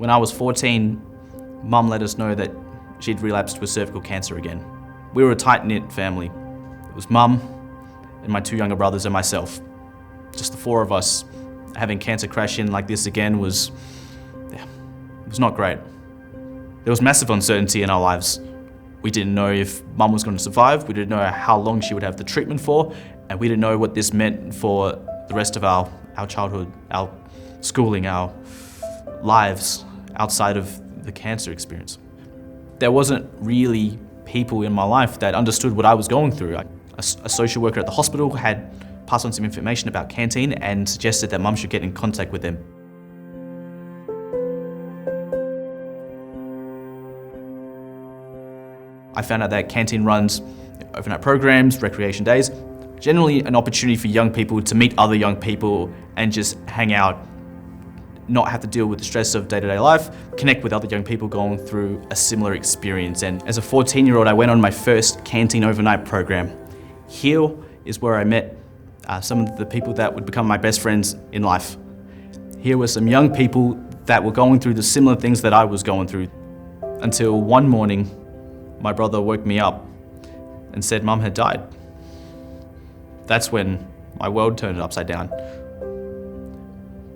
When I was 14, Mum let us know that she'd relapsed with cervical cancer again. We were a tight-knit family. It was Mum and my 2 younger brothers and myself. Just the 4 of us. Having cancer crash in like this again was not great. There was massive uncertainty in our lives. We didn't know if Mum was going to survive, we didn't know how long she would have the treatment for, and we didn't know what this meant for the rest of our childhood, our schooling, our lives outside of the cancer experience. There wasn't really people in my life that understood what I was going through. A social worker at the hospital had passed on some information about Canteen and suggested that Mum should get in contact with them. I found out that Canteen runs overnight programs, recreation days, generally an opportunity for young people to meet other young people and just hang out, not have to deal with the stress of day-to-day life, connect with other young people going through a similar experience. And as a 14-year-old, I went on my first Canteen overnight program. Here is where I met some of the people that would become my best friends in life. Here were some young people that were going through the similar things that I was going through, until one morning, my brother woke me up and said Mum had died. That's when my world turned upside down.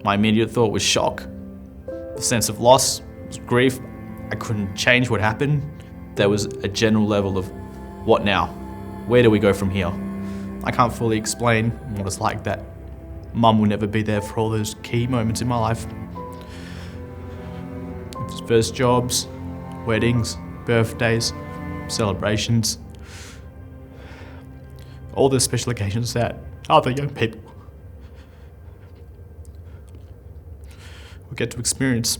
My immediate thought was shock. The sense of loss, was grief. I couldn't change what happened. There was a general level of, what now? Where do we go from here? I can't fully explain what it's like that Mum will never be there for all those key moments in my life. First jobs, weddings, birthdays, celebrations, all the special occasions that other young people will get to experience.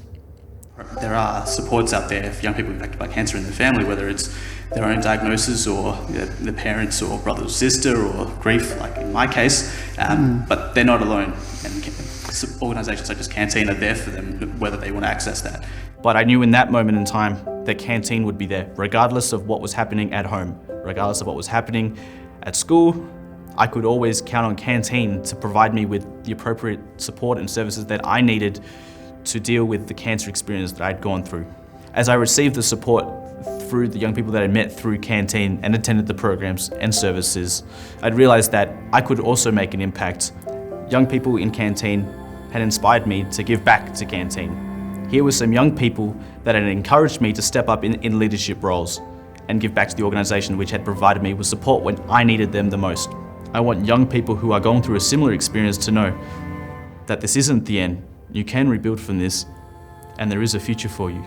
There are supports out there for young people impacted by cancer in their family, whether it's their own diagnosis or their parents or brother or sister or grief, like in my case, but they're not alone. And organisations such as Canteen are there for them, whether they want to access that. But I knew in that moment in time that Canteen would be there, regardless of what was happening at home, regardless of what was happening at school. I could always count on Canteen to provide me with the appropriate support and services that I needed to deal with the cancer experience that I'd gone through. As I received the support through the young people that I met through Canteen and attended the programs and services, I'd realized that I could also make an impact. Young people in Canteen had inspired me to give back to Canteen. Here were some young people that had encouraged me to step up in leadership roles and give back to the organisation which had provided me with support when I needed them the most. I want young people who are going through a similar experience to know that this isn't the end. You can rebuild from this, and there is a future for you.